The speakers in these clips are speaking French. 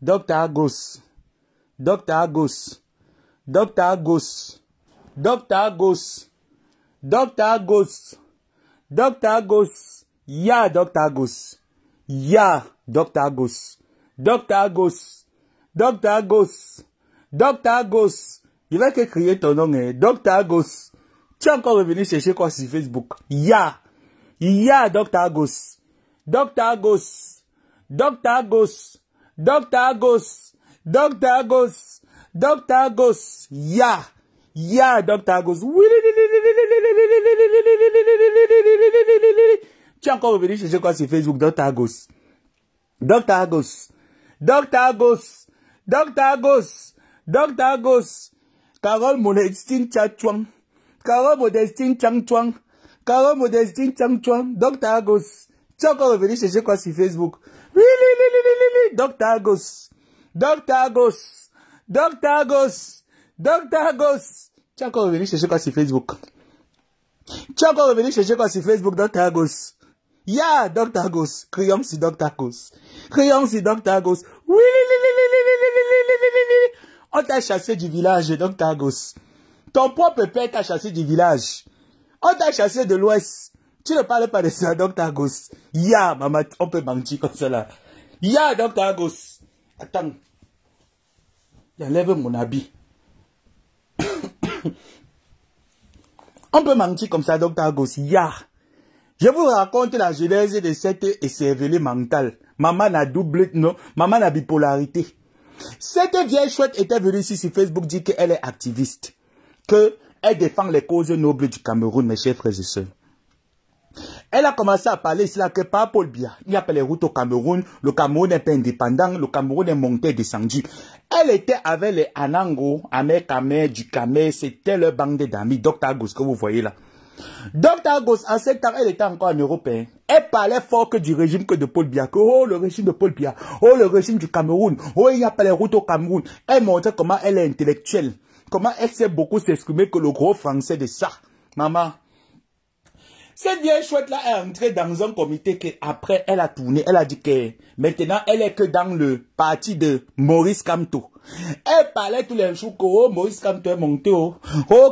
Dr. Agos. Dr. Agos. Dr. Agos. Dr. Agos. Dr. Agos. Dr. Agos. Ya Dr. Agos. Ya Dr. Agos. Dr. Agos. Dr. Agos. Dr. Agos. Il va que crier ton nom, hein. Dr. Agos. Tu es encore revenu chercher quoi sur Facebook? Ya. Ya Dr. Agos. Dr. Agos. Dr. Agos. Dr. Agos. Dr. Agos. Dr. Agos. Ya. Ya Dr. Agos. Tu es encore revenu chercher quoi sur Facebook? Dr. Agos. Dr. Agos. Dr. Agos. Dr. Agos. Dr. Agos. Carole Modestine Tchatchouang. Carole Modestine Tchang-Chouang. Carole Modestine Tchang-Chouang. Dr. Agos. Tu es encore revenu chercher quoi sur Facebook? Dr. Agos. Dr. Agos. Dr. Agos. Dr. Agos. Tu es encore revenu chercher quoi sur Facebook? Tu es encore revenu chercher quoi sur Facebook, Dr. Agos? Ya, Dr. Agos. Crions sur Dr. Agos. Crions sur Dr. Agos. On t'a chassé du village, Dr. Agos. Ton propre père t'a chassé du village. On t'a chassé de l'Ouest. Tu ne parles pas de ça, Dr. Agos. Ya, maman, on peut mentir comme ça là. Ya, Dr. Agos. Attends. J'enlève mon habit. On peut mentir comme ça, Dr. Agos. Ya. Je vous raconte la genèse de cette écervelée mentale. Maman a double, non, maman a bipolarité. Cette vieille chouette était venue ici sur Facebook dire qu'elle est activiste. Qu'elle défend les causes nobles du Cameroun, mes chers frères et sœurs. Elle a commencé à parler ici là que par Paul Biya, il n'y a pas les routes au Cameroun, le Cameroun n'est pas indépendant, le Cameroun est monté et descendu. Elle était avec les Anango, Amer Kamer, du Kamer, c'était leur bande d'amis, Dr. Agos que vous voyez là. Dr. Agos, en ce temps, elle était encore en Europe. Elle parlait fort que du régime que de Paul Biya. Que, oh, le régime de Paul Biya. Oh, le régime du Cameroun. Oh, il n'y a pas les routes au Cameroun. Elle montrait comment elle est intellectuelle. Comment elle sait beaucoup s'exprimer que le gros français de ça. Maman. Cette vieille chouette-là est entrée dans un comité que après elle a tourné. Elle a dit que maintenant, elle est que dans le parti de Maurice Kamto. Elle parlait tous les jours que, oh, Maurice Kamto est monté, oh,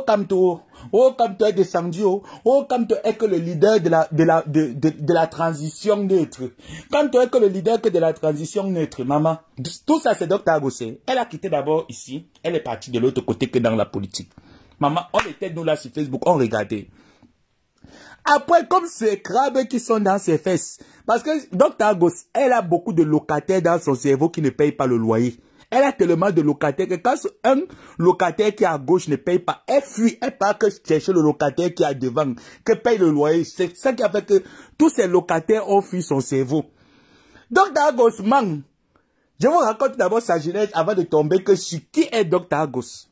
Kamto. Oh, Kamto est descendu, oh, Kamto est que le leader de la transition neutre. Kamto est que le leader que de la transition neutre, maman. Tout ça, c'est Dr. Agos. Elle a quitté d'abord ici. Elle est partie de l'autre côté que dans la politique. Maman, on était nous là sur Facebook, on regardait. Après, comme ces crabes qui sont dans ses fesses, parce que Dr. Agos, elle a beaucoup de locataires dans son cerveau qui ne payent pas le loyer. Elle a tellement de locataires que quand un locataire qui est à gauche ne paye pas, elle fuit, elle part que chercher le locataire qui est devant, qui paye le loyer. C'est ça qui a fait que tous ces locataires ont fui son cerveau. Dr. Agos, man, je vous raconte d'abord sa genèse avant de tomber que sur qui est Dr. Agos.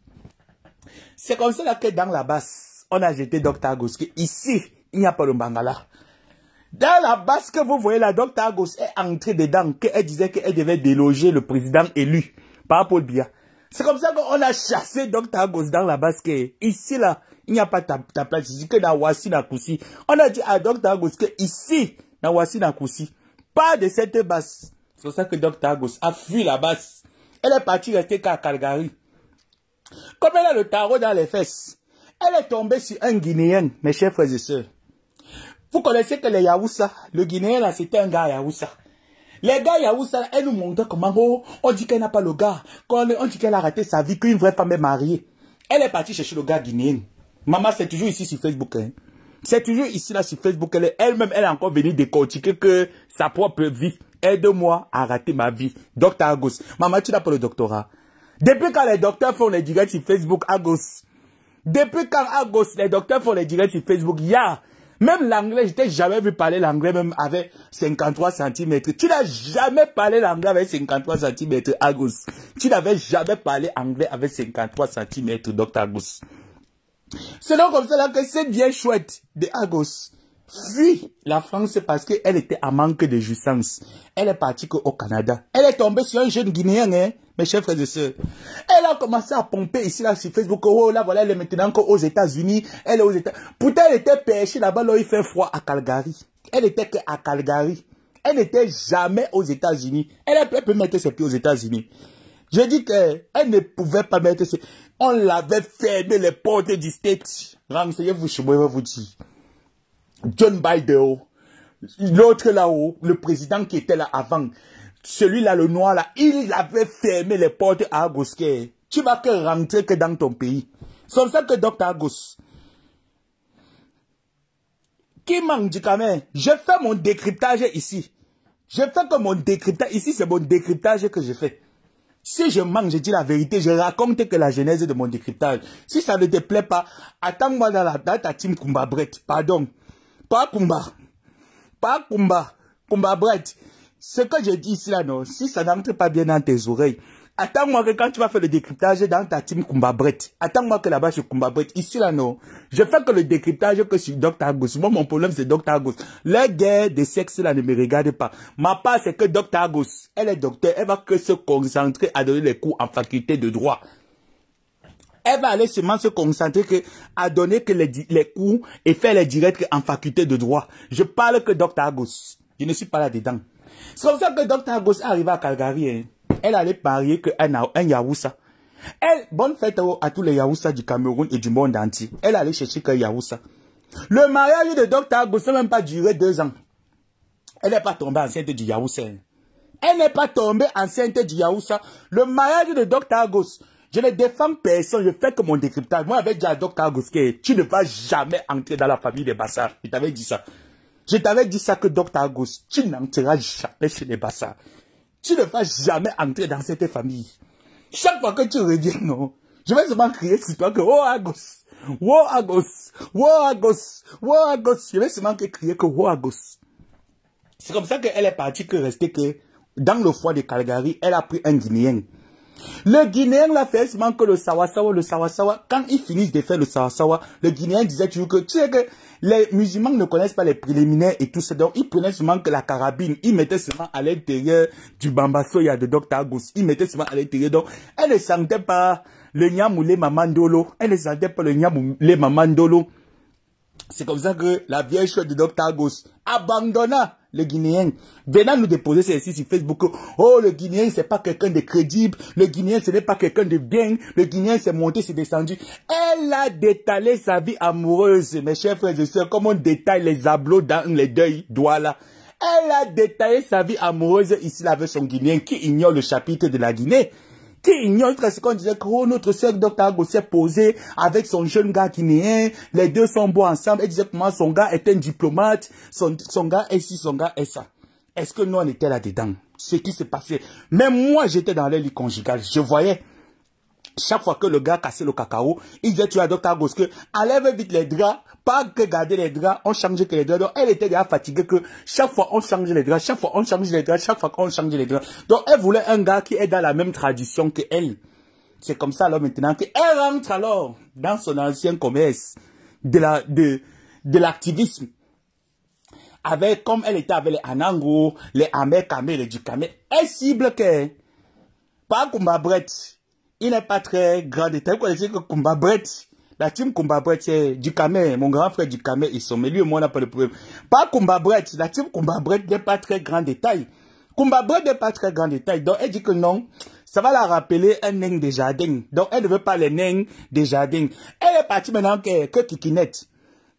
C'est comme ça là que dans la basse, on a jeté Dr. Agos, que ici, il n'y a pas le Bangala. Dans la basse que vous voyez là, Dr. Agos est entrée dedans, qu'elle disait qu'elle devait déloger le président élu par Paul Biya. C'est comme ça qu'on a chassé Dr. Agos dans la basse que ici là, il n'y a pas ta place ici, que dans Wassi Nakoussi. On a dit à Dr. Agos que ici, dans Wassi Nakoussi, pas de cette basse. C'est pour ça que Dr. Agos a fui la basse. Elle est partie rester qu'à Calgary. Comme elle a le tarot dans les fesses, elle est tombée sur un Guinéen, mes chers frères et sœurs. Vous connaissez que les Yaoussa, le Guinéen là, c'était un gars Yaoussa. Les gars Yaoussa, elle nous montre comment, oh, on dit qu'elle n'a pas le gars, on dit qu'elle a raté sa vie, qu'une vraie femme est mariée. Elle est partie chercher le gars guinéen. Maman, c'est toujours ici sur Facebook. Hein. C'est toujours ici là sur Facebook. Elle-même, elle est encore venue décortiquer que sa propre vie. Aide-moi à rater ma vie. Dr. Agos. Maman, tu n'as pas le doctorat. Depuis quand les docteurs font les directs sur Facebook, Agos. Depuis quand Agos, les docteurs font les directs sur Facebook, même l'anglais, je t'ai jamais vu parler l'anglais même avec 53 cm. Tu n'as jamais parlé l'anglais avec 53 cm, Agos. Tu n'avais jamais parlé anglais avec 53 cm, Dr. Agos. C'est donc comme ça là que cette vieille chouette de Agos fuit la France parce qu'elle était en manque de jouissance. Elle est partie au Canada. Elle est tombée sur un jeune Guinéen, hein, mes chers frères et sœurs. Elle a commencé à pomper ici là sur Facebook. Oh là voilà, elle est maintenant aux États-Unis. Elle est aux États. Pourtant elle était pêchée là-bas, là il fait froid à Calgary. Elle était qu'à Calgary. Elle n'était jamais aux États-Unis. Elle peut mettre ses pieds aux États-Unis. Je dis qu'elle ne pouvait pas mettre ses... On l'avait fermé les portes du State. Renseignez-vous, je vais vous dire. John Biden, l'autre là-haut, le président qui était là avant, celui-là, le noir là, il avait fermé les portes à Agos. Tu vas que rentrer que dans ton pays. C'est comme ça que Dr. Agos, qui manque du caméra, je fais mon décryptage ici. Je fais que mon décryptage, ici c'est mon décryptage que je fais. Si je manque, je dis la vérité, je raconte que la genèse de mon décryptage. Si ça ne te plaît pas, attends-moi dans ta team Kumba Brett. Pardon. Pas Kumba. Pas Kumba. Kumba Brett. Ce que je dis ici là, non, si ça n'entre pas bien dans tes oreilles, attends-moi que quand tu vas faire le décryptage dans ta team Kumba Brett, attends-moi que là-bas chez Kumba Brett, ici là, non, je fais que le décryptage que sur Dr. Agos. Moi, mon problème c'est Dr. Agos. La guerre de sexe là ne me regarde pas. Ma part c'est que Dr. Agos, elle est docteur, elle va que se concentrer à donner les cours en faculté de droit. Elle va aller seulement se concentrer à donner que les cours et faire les directs en faculté de droit. Je parle que Dr. Agos. Je ne suis pas là-dedans. C'est comme ça que Dr. Agos est arrivé à Calgary. Hein. Elle allait parier qu'un Yahoussa. Elle, bonne fête à tous les Yahoussa du Cameroun et du monde entier. Elle allait chercher qu'un Yahoussa. Le mariage de Dr. Agos n'a même pas duré 2 ans. Elle n'est pas tombée enceinte du Yahoussa. Elle n'est pas tombée enceinte du Yahoussa. Le mariage de Dr. Agos, je ne défends personne, je fais que mon décryptage. Moi, avec Dr. Agos, tu ne vas jamais entrer dans la famille des Bassards. Je t'avais dit ça. Je t'avais dit ça que Dr. Agos, tu n'entreras jamais chez les Bassards. Tu ne vas jamais entrer dans cette famille. Chaque fois que tu reviens, non, je vais seulement crier sur toi que oh Agos, oh Agos, oh Agos, oh Agos. Je vais seulement crier que oh Agos. C'est comme ça qu'elle est partie que rester que dans le foie de Calgary, elle a pris un Guinéen. Le Guinéen l'a fait seulement que le Sawasawa, quand ils finissent de faire le Sawasawa, le Guinéen disait toujours que tu sais que les musulmans ne connaissent pas les préliminaires et tout ça, donc ils prenaient seulement que la carabine, ils mettaient seulement à l'intérieur du bambasoya de Dr. Agos, ils mettaient seulement à l'intérieur, donc elle ne sentait pas le Nyamoulé Mamandolo, elle ne sentait pas le Nyamoulé Mamandolo. C'est comme ça que la vieille chouette de Dr. Agos abandonna le Guinéen. Venant nous déposer ceci sur Facebook. Oh, le Guinéen, c'est pas quelqu'un de crédible. Le Guinéen, ce n'est pas quelqu'un de bien. Le Guinéen, c'est monté, c'est descendu. Elle a détalé sa vie amoureuse, mes chers frères et sœurs, comme on détaille les ablots dans les deuils doigts là. Elle a détaillé sa vie amoureuse ici là avec son Guinéen qui ignore le chapitre de la Guinée. Qui ignore ce qu'on disait que oh, notre sœur Dr. Agos s'est posée avec son jeune gars guinéen, les deux sont beaux ensemble, elle disait comment son gars est un diplomate, son gars est ci, son gars est ça. Est-ce que nous on était là-dedans? Ce qui s'est passé. Même moi j'étais dans les lits conjugales, je voyais. Chaque fois que le gars cassait le cacao, il disait tu as Dr. Agos que enlève vite les draps, pas que garder les draps, on changeait que les draps. Donc elle était déjà fatiguée que chaque fois on change les draps, chaque fois on change les draps, chaque fois qu'on change les draps. Donc elle voulait un gars qui est dans la même tradition que elle. C'est comme ça alors maintenant qu'elle rentre alors dans son ancien commerce de l'activisme. Avec, comme elle était avec les Anango, les Amer Kamé, les Dukamé, elle cible que, pas Kumba Brett. Il n'est pas très grand détail. Vous connaissez que Kumba Brett, la team Kumba Brett, c'est Dukamé, mon grand frère Dukamé, ils sont, mais lui et moi, on n'a pas de problème. Pas Kumba Brett, la team Kumba Brett n'est pas très grand détail. Kumba Brett n'est pas très grand détail. Donc, elle dit que non, ça va la rappeler un nain des jardins. Donc, elle ne veut pas les nains des jardins. Elle est partie maintenant que Kikinette.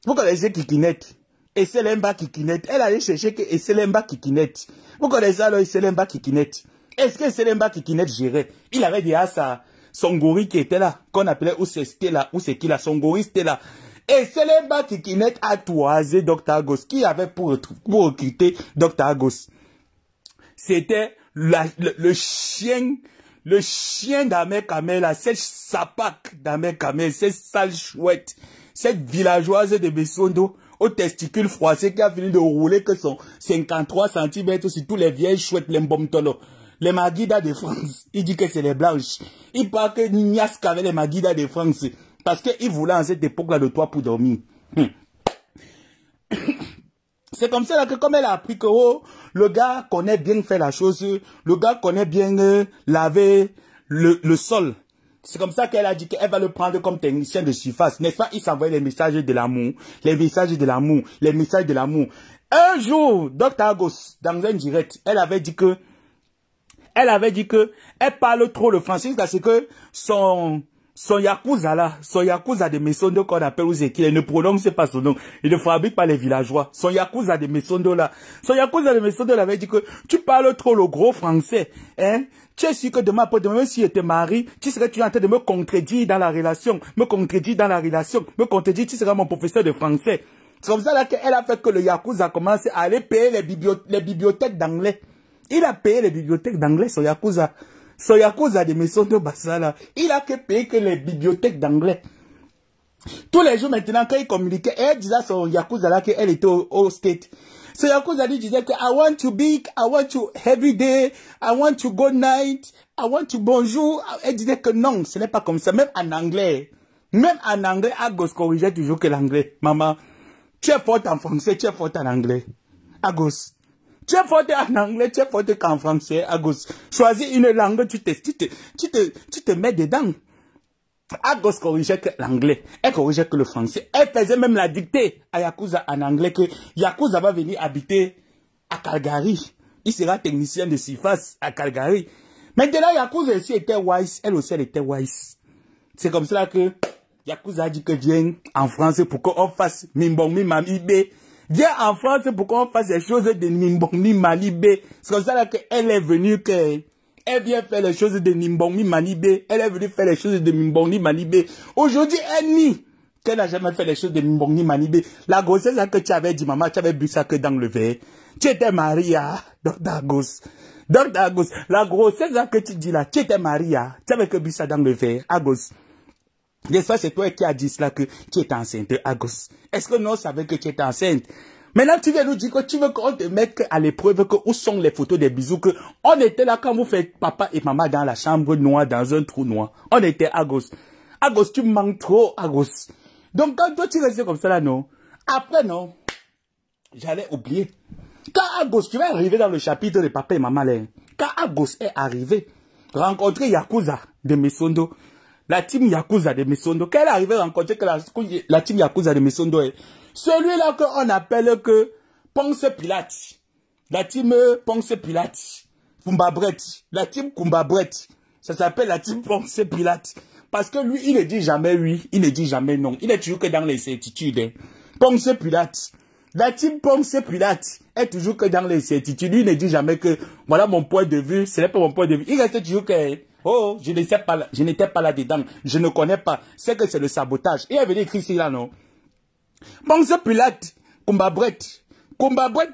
Vous connaissez Kikinette? Et Selemba Kikinette. Elle allait chercher que Selemba Kikinette. Vous connaissez alors Selemba Kikinette? Est-ce que Selemba Kikinette gérait? Il avait déjà son gorille qui était là, qu'on appelait ou c'est Stella, ou c'est qui là, son gorille Stella. Et Selemba Kikinette a toisé Dr. Agos, qui avait pour recruter Dr. Agos. C'était le chien d'Amer Kamé, là, cette sapac d'Amer Kamé, cette sale chouette, cette villageoise de Bessondo, aux testicules froissés qui a fini de rouler que son 53 cm sur tous les vieilles chouettes, les mbomtolo. Les Maguida de France, il dit que c'est les blanches. Il parle que Nias qu'avait les Maguida de France. Parce qu'il voulait en cette époque-là de toi pour dormir. C'est comme ça là que comme elle a appris que oh, le gars connaît bien faire la chose, le gars connaît bien laver le sol. C'est comme ça qu'elle a dit qu'elle va le prendre comme technicien de surface. N'est-ce pas? Il s'envoie les messages de l'amour, les messages de l'amour, les messages de l'amour. Un jour, Dr. Agos, dans un direct, elle avait dit que elle parle trop le français parce que son yakuza là, son yakuza de Messondo qu'on appelle Ouzeki, il ne prononce pas son nom. Il ne fabrique pas les villageois. Son yakuza de Messondo là, avait dit que tu parles trop le gros français, hein. Tu es sûr que demain, après-demain, même si tu es marié, tu serais en train de me contredire dans la relation, tu seras mon professeur de français. C'est comme ça là qu'elle a fait que le yakuza a commencé à aller payer les bibliothèques d'anglais. Il a payé les bibliothèques d'anglais, son yakuza. Son yakuza de Messondo Bassala. Il a que payé que les bibliothèques d'anglais. Tous les jours maintenant, quand il communiquait, elle disait à son yakuza là qu'elle était au State. Son yakuza lui disait que I want to big, I want to every day, I want to good night, I want to bonjour. Elle disait que non, ce n'est pas comme ça. Même en anglais, Agos corrigeait toujours que l'anglais. Maman, tu es forte en français, tu es forte en anglais. Agos. Tu es forte en anglais, tu es forte qu'en français, Agos. Choisis une langue, tu te mets dedans. Agos corrigeait que l'anglais. Elle corrigeait que le français. Elle faisait même la dictée à Yakuza en anglais que Yakuza va venir habiter à Calgary. Il sera technicien de surface à Calgary. Maintenant, Yakuza aussi était wise. Elle aussi, elle était wise. C'est comme cela que Yakuza a dit que viens en France pour qu'on fasse Mimbong Mimamibé. Viens en France pour qu'on fasse des choses de Nimbongmi Malibé. C'est comme ça qu'elle est venue, elle vient faire les choses de Nimbongmi Malibé. Elle est venue faire les choses de Nimbongmi Malibé. Aujourd'hui, elle nie qu'elle n'a jamais fait les choses de Nimbongmi Malibé. La grossesse que tu avais dit, maman, tu avais bu ça que dans le verre. Tu étais mariée à Dr. Agos. Dr. Agos, la grossesse que tu dis là, tu étais mariée à, tu avais que bu ça dans le verre, Agos. Des fois, c'est toi qui as dit cela que tu es enceinte, Agos. Est-ce que nous savons que tu es enceinte? Maintenant, tu viens nous dire que tu veux qu'on te mette à l'épreuve que où sont les photos des bisous que on était là quand vous faites papa et maman dans la chambre noire, dans un trou noir. On était Agos. Agos, tu manques trop, Agos. Donc, quand toi, tu restes comme ça là, non? Après, non. J'allais oublier. Quand Agos, tu vas arriver dans le chapitre de papa et maman là. Quand Agos est arrivé, rencontrer Yakuza de Messondo. La team Yakuza de Messondo, qu'elle arrivait à rencontrer que la team Yakuza de Messondo est celui-là qu'on appelle que Ponce Pilate. La team Ponce Pilate. Kumbabret. La team Kumbabret. Ça s'appelle la team Ponce Pilate. Parce que lui, il ne dit jamais oui, il ne dit jamais non. Il est toujours que dans les certitudes. Hein. Ponce Pilate. La team Ponce Pilate est toujours que dans les certitudes. Lui, il ne dit jamais que voilà mon point de vue, ce n'est pas mon point de vue. Il reste toujours que oh, je n'étais pas là-dedans. Je ne connais pas. C'est que c'est le sabotage. Et elle venait écrire ici là, non? Ponce Pilate, Kumbabret,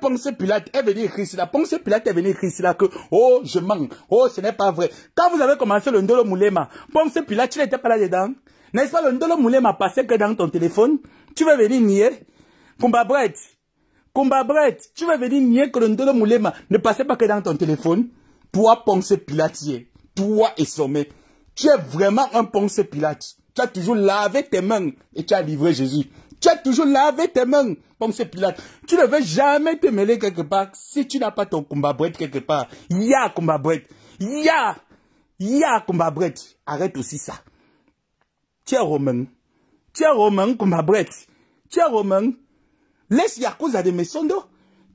Ponce Pilate, elle venait écrire ici là. Ponce Pilate, elle venait écrire ici là que, oh, je mens. Oh, ce n'est pas vrai. Quand vous avez commencé le Ndolo Moulema, Ponce Pilate, tu n'étais pas là-dedans. N'est-ce pas, le Ndolo Moulema passait que dans ton téléphone? Tu vas venir nier? Kumbabret, tu vas venir nier que le Ndolo Moulema ne passait pas que dans ton téléphone? Toi, Ponce Pilatier. Toi et Sommet, tu es vraiment un Ponce Pilate. Tu as toujours lavé tes mains et tu as livré Jésus. Tu as toujours lavé tes mains, Ponce Pilate. Tu ne veux jamais te mêler quelque part si tu n'as pas ton Kumbabret quelque part. Ya Kumbabret. Ya Kumbabret. Arrête aussi ça. Tu es Romain. Kumbabret. Tu es Romain. Laisse Yakuza de Messondo.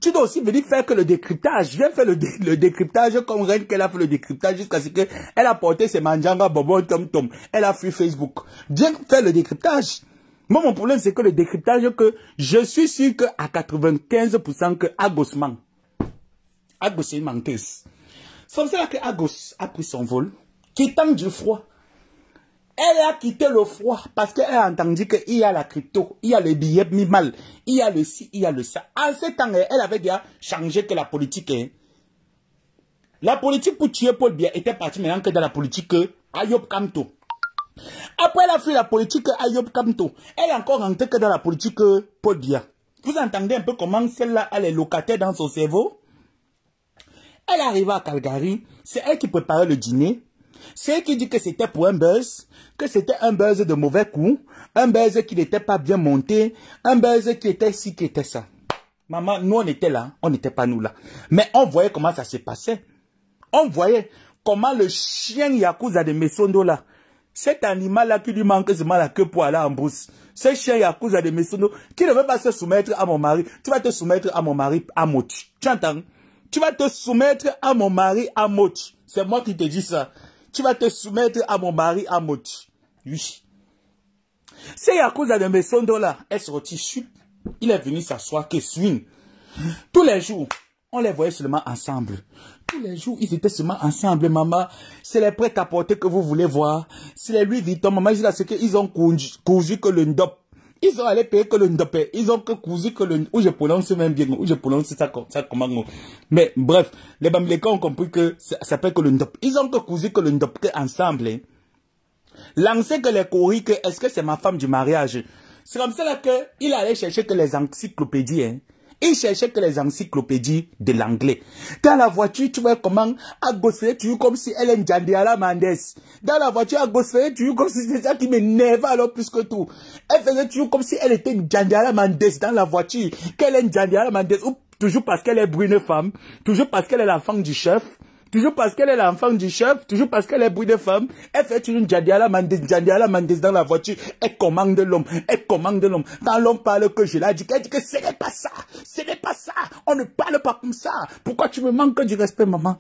Tu dois aussi venir faire que le décryptage. Viens faire le décryptage comme Reine qu'elle a fait le décryptage jusqu'à ce qu'elle a porté ses manjanga bobo tom. Elle a fui Facebook. Viens faire le décryptage. Moi, mon problème, c'est que le décryptage que je suis sûr que à 95% que Agos ment. Agos est une menteuse. C'est comme ça que Agos a pris son vol, quittant du froid. Elle a quitté le froid parce qu'elle a entendu qu'il y a la crypto, il y a le billet mimal, il y a le ci, il y a le ça. En ce temps, elle avait déjà changé que la politique. La politique pour tuer Paul Biya était partie maintenant que dans la politique Ayop Kamto. Après, elle a fait la politique Ayop Kamto. Elle est encore rentrée que dans la politique Paul Biya. Vous entendez un peu comment celle-là, elle est locataire dans son cerveau? Elle arrive à Calgary, c'est elle qui préparait le dîner. C'est elle qui dit que c'était pour un buzz, que c'était un buzz de mauvais coup, un buzz qui n'était pas bien monté, un buzz qui était ci, qui était ça. Maman, nous on était là, on n'était pas nous là. Mais on voyait comment ça se passait. On voyait comment le chien Yakuza de Messondo là, Cet animal-là qui lui manque seulement la queue pour aller en brousse. Ce chien Yakuza de Mesono qui ne veut pas se soumettre à mon mari. Tu vas te soumettre à mon mari à Mochi. Tu entends? Tu vas te soumettre à mon mari à Mochi. C'est moi qui te dis ça. Tu vas te soumettre à mon mari à Mochi. Oui. Ce Yakuza de Mesono-là est sorti chup. Il est venu s'asseoir que swing. Tous les jours, on les voyait seulement ensemble. Tous les jours, ils étaient seulement ensemble, maman. C'est les prêts à porter que vous voulez voir. C'est les Louis Vuitton, maman. Je sais qu'ils ont cousu que le ndop. Ils ont allé payer que le ndop. Ils ont que cousu que le... Où je prononce même bien. Où je prononce ça comment. Mais bref, les Bamilekans ont compris que ça s'appelle que le ndop. Ils ont que cousu que le ndop ensemble. Hein. Lancer que les courriers, que est-ce que c'est ma femme du mariage? C'est comme ça là que il allait chercher que les encyclopédies, hein. Il cherchait que les encyclopédies de l'anglais. Dans la voiture, tu vois comment à gosser, tu comme si elle est une Jandiala Mendes. Dans la voiture, à gosser, tu comme si c'est ça qui m'énerve alors plus que tout. Elle faisait toujours comme si elle était une Jandiala Mendes dans la voiture. Qu'elle est une Jandiala Mendes, ou toujours parce qu'elle est brune femme, toujours parce qu'elle est l'enfant du chef. Toujours parce qu'elle est l'enfant du chef, toujours parce qu'elle est brune femme, elle fait une Jandiala Mendes dans la voiture, elle commande l'homme, elle commande l'homme. Quand l'homme parle que je l'ai dit, elle dit que ce n'est pas ça, ce n'est pas ça, on ne parle pas comme ça. Pourquoi tu me manques du respect, maman?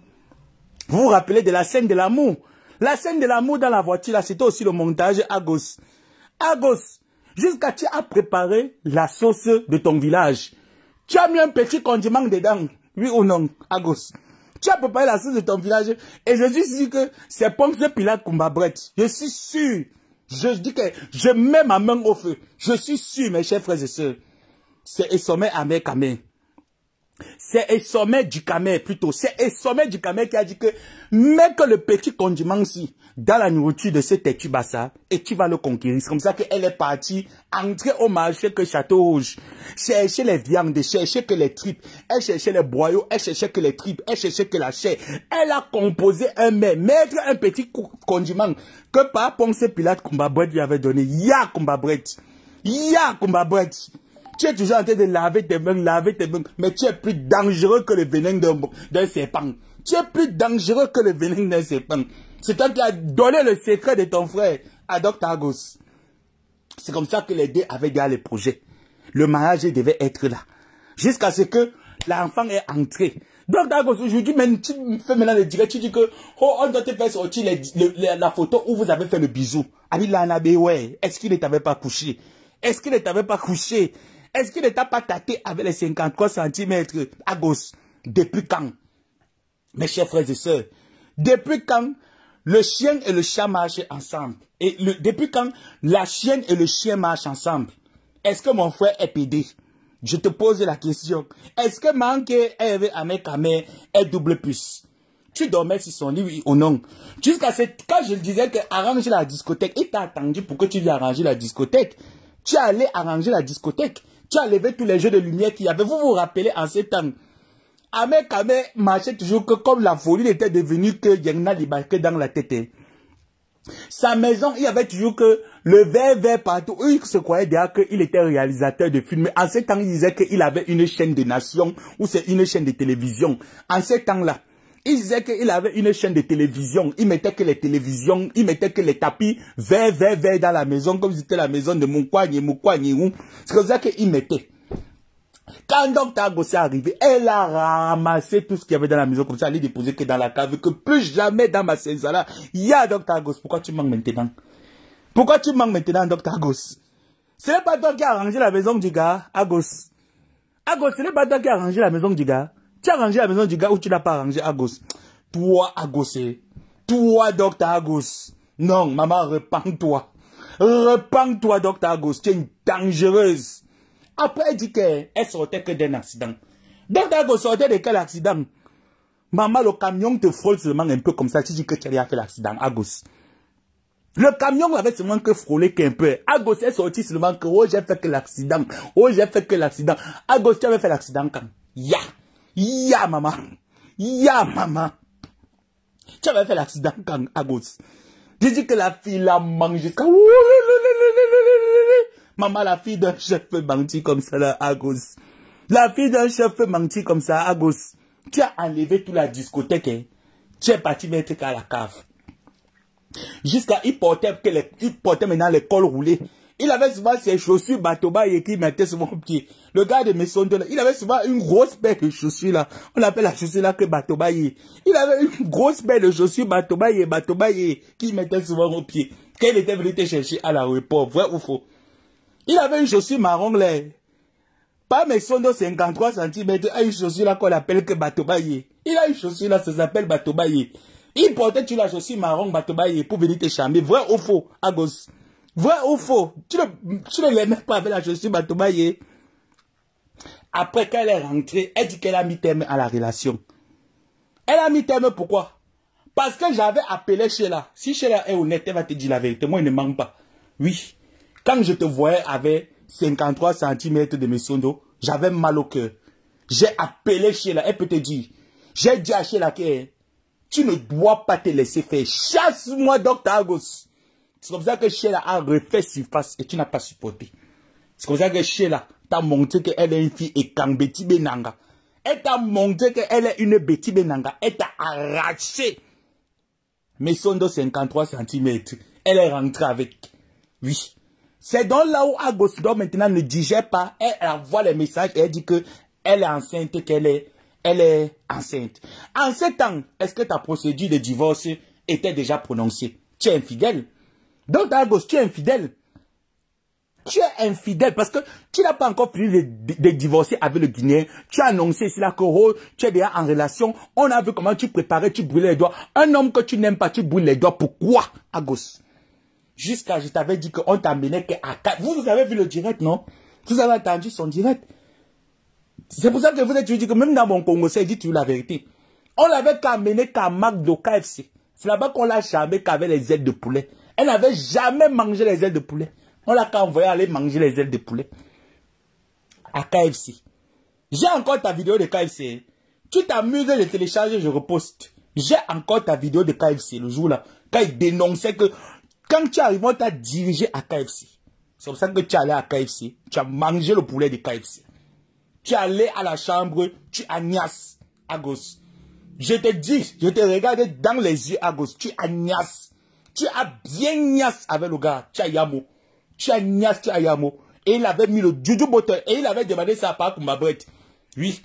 Vous vous rappelez de la scène de l'amour? La scène de l'amour dans la voiture, là, c'était aussi le montage à gauche. À gauche, jusqu'à tu as préparé la sauce de ton village. Tu as mis un petit condiment dedans, oui ou non, à gauche. Tu as préparé la sauce de ton village et je suis sûr que c'est Ponce Pilate Kumbabret. Je suis sûr. Je dis que je mets ma main au feu. Je suis sûr, mes chers frères et sœurs. C'est Essomé Amé Kamé. C'est Essomé du Kamé plutôt. C'est Essomé du Kamé qui a dit que mets que le petit condiment ici dans la nourriture de ce têtu bassa et tu vas le conquérir. C'est comme ça qu'elle est partie entrer au marché que Château Rouge. Chercher les viandes, chercher que les tripes. Elle cherchait les boyaux, elle cherchait que les tripes, elle cherchait que la chair. Elle a composé un mets, mettre un petit condiment que par Ponce Pilate Kumbabret lui avait donné. Ya Kumbabret. Ya Kumbabret. Tu es toujours en train de laver tes mains, mais tu es plus dangereux que le venin d'un serpent. Tu es plus dangereux que le venin d'un serpent. C'est toi qui as donné le secret de ton frère à Dr. Agos. C'est comme ça que les deux avaient déjà les projets. Le mariage devait être là. Jusqu'à ce que l'enfant est entré. Dr. Agos, aujourd'hui, même, tu fais maintenant le direct, tu dis que, oh, on doit te faire sortir la photo où vous avez fait le bisou. Est-ce qu'il ne t'avait pas couché? Est-ce qu'il ne t'avait pas couché? Est-ce qu'il ne t'a pas tâté avec les 53 cm à gauche? Depuis quand? Mes chers frères et sœurs, depuis quand le chien et le chat marchent ensemble? Et depuis quand la chienne et le chien marchent ensemble? Est-ce que mon frère est pédé? Je te pose la question. Est-ce que Manké est avec Kamé est double plus? Tu dormais sur son lit, oui ou non? Jusqu'à quand je disais que arranger la discothèque, il t'a attendu pour que tu viennes arranger la discothèque. Tu es allé arranger la discothèque. Tu as levé tous les jeux de lumière qu'il y avait. Vous vous rappelez en ces temps. Ahmed Kamé marchait toujours que comme la folie était devenue que Yengna débarquait dans la tête. Sa maison, il y avait toujours que le vert partout. Il se croyait déjà qu'il était réalisateur de films. En ces temps, il disait qu'il avait une chaîne de nation ou c'est une chaîne de télévision. En ces temps-là, il disait qu'il avait une chaîne de télévision. Il mettait que les télévisions, il mettait que les tapis vert dans la maison, comme si c'était la maison de Moukouagni. C'est comme ça qu'il mettait. Quand Dr. Agos est arrivé, elle a ramassé tout ce qu'il y avait dans la maison, comme ça, elle est déposée que dans la cave, que plus jamais dans ma là, il y a Dr. Agos. Pourquoi tu manques maintenant? Pourquoi tu manques maintenant, Dr. Agos? Ce n'est pas toi qui as arrangé la maison du gars, Agos. Agos, ce n'est pas toi qui as arrangé la maison du gars. Tu as arrangé la maison du gars ou tu n'as pas arrangé Agos? Toi, Agos, toi, Dr. Agos. Non, maman, repens-toi. Repens-toi, Dr. Agos. Tu es une dangereuse. Après, elle dit qu'elle sortait que d'un accident. Dr. Agos sortait de quel accident? Maman, le camion te frôle seulement un peu comme ça. Tu dis que tu as fait l'accident, Agos. Le camion avait seulement que frôler qu'un peu. Agos est sorti seulement que, oh, j'ai fait que l'accident. Oh, j'ai fait que l'accident. Agos, tu avais fait l'accident quand? Ya, maman. Ya, maman. Tu avais fait l'accident quand, Agos? J'ai dit que la fille la mange jusqu'à... Maman, la fille d'un chef peut mentir comme ça, là, Agos. La fille d'un chef peut mentir comme ça, Agos. Tu as enlevé toute la discothèque, hein. Tu es parti mettre qu'à la cave. Jusqu'à il portait maintenant les cols roulés. Il avait souvent ses chaussures Batobaye qui mettait sur mon pied. Le gars de Messondo là, il avait souvent une grosse paire de chaussures là. On appelle la chaussure là que Batobaye. Il avait une grosse paire de chaussures Batobaye qui mettait souvent au pied. Quand il était venu te chercher à l'aéroport, vrai ou faux? Il avait une chaussure marron là. Pas Messondo 53 cm, a une chaussure là qu'on appelle que Batobaye. Il a une chaussure là, ça s'appelle Batobaye. Il portait tu la chaussure marron Batobaye pour venir te charmer. Vrai ou faux, à gauche? Vrai ou faux? Tu ne l'aimais pas avec la chaussure Batobaye. Après qu'elle est rentrée, elle dit qu'elle a mis terme à la relation. Elle a mis terme pourquoi? Parce que j'avais appelé Sheila. Si Sheila est honnête, elle va te dire la vérité. Moi, il ne manque pas. Oui. Quand je te voyais avec 53 cm de Messondo, j'avais mal au cœur. J'ai appelé Sheila. Elle peut te dire. J'ai dit à Sheila que tu ne dois pas te laisser faire. Chasse-moi, Dr. Agos. C'est comme ça que Sheila a refait surface et tu n'as pas supporté. C'est comme ça que Sheila t'a montré qu'elle est une fille et Kambeti Benanga. Elle t'a montré qu'elle est une Betty Benanga. Elle t'a arraché. Messondo 53 cm. Elle est rentrée avec. Oui. C'est donc là où Agos maintenant ne digère pas. Elle envoie les messages et elle dit que elle est enceinte, qu'elle est enceinte. En ce temps, est-ce que ta procédure de divorce était déjà prononcée? Tu es infidèle. Donc, Agos, tu es infidèle. Tu es infidèle parce que tu n'as pas encore fini de divorcer avec le Guinéen. Tu as annoncé ici là que oh, tu es déjà en relation. On a vu comment tu préparais, tu brûlais les doigts. Un homme que tu n'aimes pas, tu brûles les doigts. Pourquoi, Agos? Jusqu'à, je t'avais dit qu'on t'amenait qu'à 4. Vous avez vu le direct, non? Vous avez entendu son direct. C'est pour ça que vous êtes dit que même dans mon Congo, c'est dit toujours la vérité. On l'avait qu'amené qu'à McDo KFC. C'est là-bas qu'on l'a jamais qu'avec les ailes de poulet. Elle n'avait jamais mangé les ailes de poulet. On l'a qu'à envoyer aller manger les ailes de poulet. À KFC. J'ai encore ta vidéo de KFC. Tu t'amuses de télécharger, je reposte. J'ai encore ta vidéo de KFC le jour là. Quand il dénonçait que quand tu arrives, on t'a dirigé à KFC. C'est pour ça que tu es allé à KFC. Tu as mangé le poulet de KFC. Tu es allé à la chambre, tu agnasses à gauche. Je te dis, je te regarde dans les yeux à gauche. Tu agnasses. Tu as bien gnasse avec le gars. Tu as Yamo. Tu as gnasse, tu as Yamo. Et il avait mis le Juju Butter. Et il avait demandé ça par Kumbabret. Oui.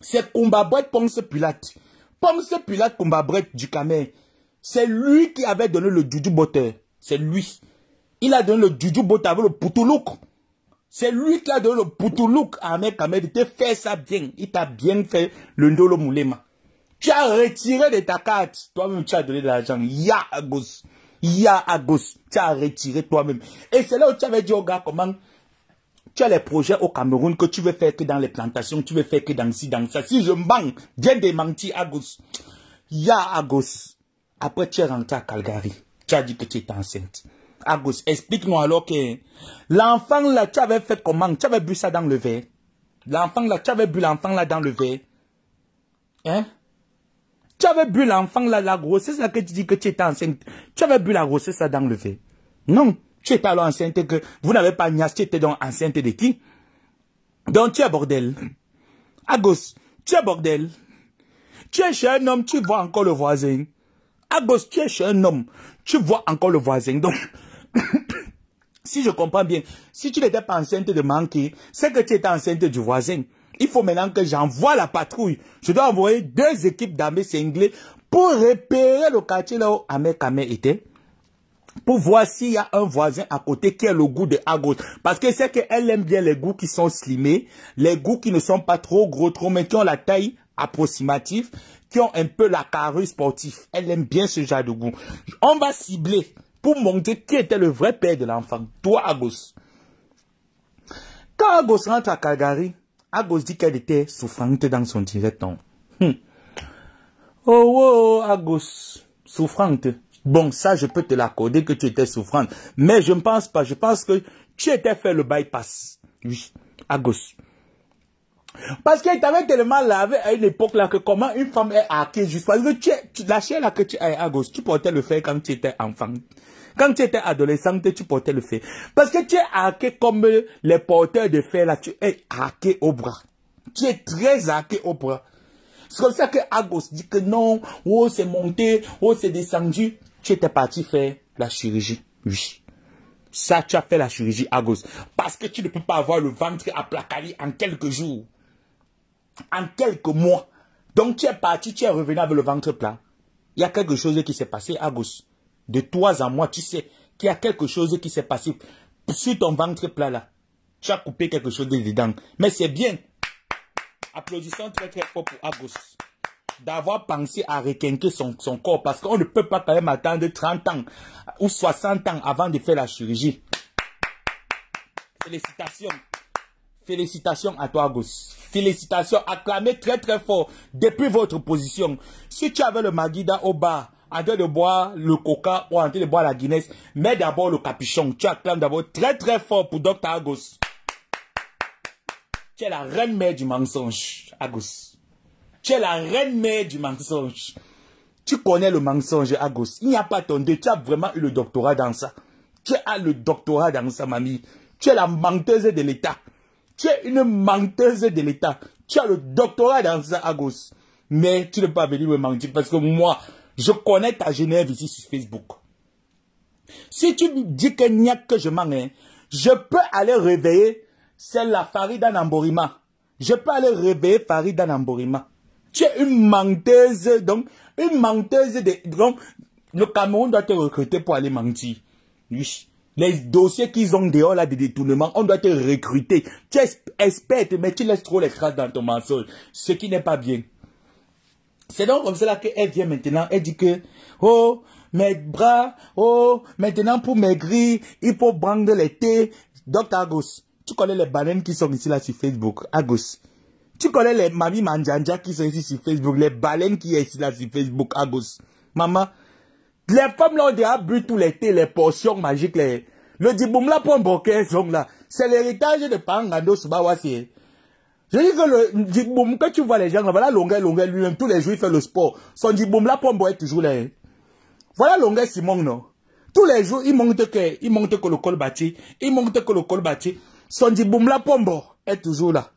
C'est Kumbabret Ponce Pilate. Ponce Pilate Kumbabret du Camer. C'est lui qui avait donné le Juju Butter. C'est lui. Il a donné le Juju Butter avec le Poutulouk. C'est lui qui a donné le Poutulouk à Ahmed Kamer. Il t'a fait ça bien. Il t'a bien fait le Ndolo Moulema. Tu as retiré de ta carte. Toi-même, tu as donné de l'argent. Ya Agos. Ya Agos. Tu as retiré toi-même. Et c'est là où tu avais dit au gars comment tu as les projets au Cameroun que tu veux faire que dans les plantations. Tu veux faire que dans ci, dans ça. Si je m'bang, viens démentir Agos. Ya Agos. Après, tu es rentré à Calgary. Tu as dit que tu étais enceinte. Agos, explique-nous alors que l'enfant là, tu avais fait comment? Tu avais bu ça dans le verre. L'enfant là, tu avais bu l'enfant là dans le verre. Hein? Tu avais bu l'enfant là, la grossesse là que tu dis que tu étais enceinte. Tu avais bu la grossesse là dans le verre. Non. Tu étais alors enceinte que vous n'avez pas niasse, tu étais donc enceinte de qui? Donc tu es bordel. Agos, tu es bordel. Tu es chez un homme, tu vois encore le voisin. Agos, tu es chez un homme, tu vois encore le voisin. Donc, si je comprends bien, si tu n'étais pas enceinte de manquer, c'est que tu étais enceinte du voisin. Il faut maintenant que j'envoie la patrouille. Je dois envoyer 2 équipes d'armées cinglées pour repérer le quartier là où Ahmed Kamer était. Pour voir s'il y a un voisin à côté qui a le goût de Agos. Parce que c'est qu'elle aime bien les goûts qui sont slimés, les goûts qui ne sont pas trop gros, trop, mais qui ont la taille approximative, qui ont un peu la carrure sportive. Elle aime bien ce genre de goût. On va cibler pour montrer qui était le vrai père de l'enfant. Toi, Agos. Quand Agos rentre à Calgary, Agos dit qu'elle était souffrante dans son direct. Oh, Agos, souffrante. Bon, ça, je peux te l'accorder que tu étais souffrante. Mais je ne pense pas. Je pense que tu étais fait le bypass. Oui, Agos. Parce qu'elle t'avait tellement lavé à une époque là que comment une femme est hackée juste parce que la chair là que tu as à gauche, tu portais le fer quand tu étais enfant. Quand tu étais adolescente, tu portais le fer. Parce que tu es hacké comme les porteurs de fer là, tu es hacké au bras. Tu es très hacké au bras. C'est comme ça que Agos dit que non, oh c'est monté, oh c'est descendu. Tu étais parti faire la chirurgie. Oui. Ça, tu as fait la chirurgie à gauche. Parce que tu ne peux pas avoir le ventre aplacali en quelques jours. En quelques mois. Donc, tu es parti, tu es revenu avec le ventre plat. Il y a quelque chose qui s'est passé à gauche. De toi à moi, tu sais qu'il y a quelque chose qui s'est passé sur ton ventre plat là. Tu as coupé quelque chose dedans. Mais c'est bien. Applaudissons très très fort pour Agos. D'avoir pensé à requinquer son corps. Parce qu'on ne peut pas quand même attendre 30 ans ou 60 ans avant de faire la chirurgie. Félicitations. Félicitations à toi, Agos. Félicitations. Acclamez très très fort depuis votre position. Si tu avais le Maguida au bar, en train de boire le coca ou en train de boire la Guinness, mets d'abord le capuchon. Tu acclames d'abord très très fort pour Dr. Agos. Tu es la reine mère du mensonge, Agos. Tu es la reine mère du mensonge. Tu connais le mensonge, Agos. Il n'y a pas ton deux. Tu as vraiment eu le doctorat dans ça. Tu as le doctorat dans ça, mamie. Tu es la menteuse de l'État. Tu es une menteuse de l'État. Tu as le doctorat dans ça, Agos. Mais tu ne peux pas venir me mentir parce que moi, je connais ta Genève ici sur Facebook. Si tu me dis que n'y a que je mens, hein, je peux aller réveiller celle-là, Farida Namborima. Je peux aller réveiller Farida Namborima. Tu es une menteuse, donc, une menteuse de... Donc, le Cameroun doit te recruter pour aller mentir. Oui. Les dossiers qu'ils ont dehors là de détournement, on doit te recruter. Tu es experte, mais tu laisses trop les traces dans ton mensonge. Ce qui n'est pas bien. C'est donc comme cela qu'elle vient maintenant. Elle dit que, oh, mes bras, oh, maintenant pour maigrir, il faut prendre les thés. Docteur Agos, tu connais les baleines qui sont ici là sur Facebook, Agos. Tu connais les mamies manjanja qui sont ici sur Facebook, les baleines qui sont ici là sur Facebook, Agos. Maman, les femmes là ont déjà bu tous les thés, les potions magiques, le diboum là pour un bokeh, là. C'est l'héritage de Pangando Subawasi. Je dis que le diboum, quand tu vois les gens, voilà Longuet lui-même, tous les jours il fait le sport. Son diboum là pour un boire toujours là. Voilà Longuet Simon, non. Tous les jours, il monte que le col bâti, Son diboum là pour un boire est toujours là.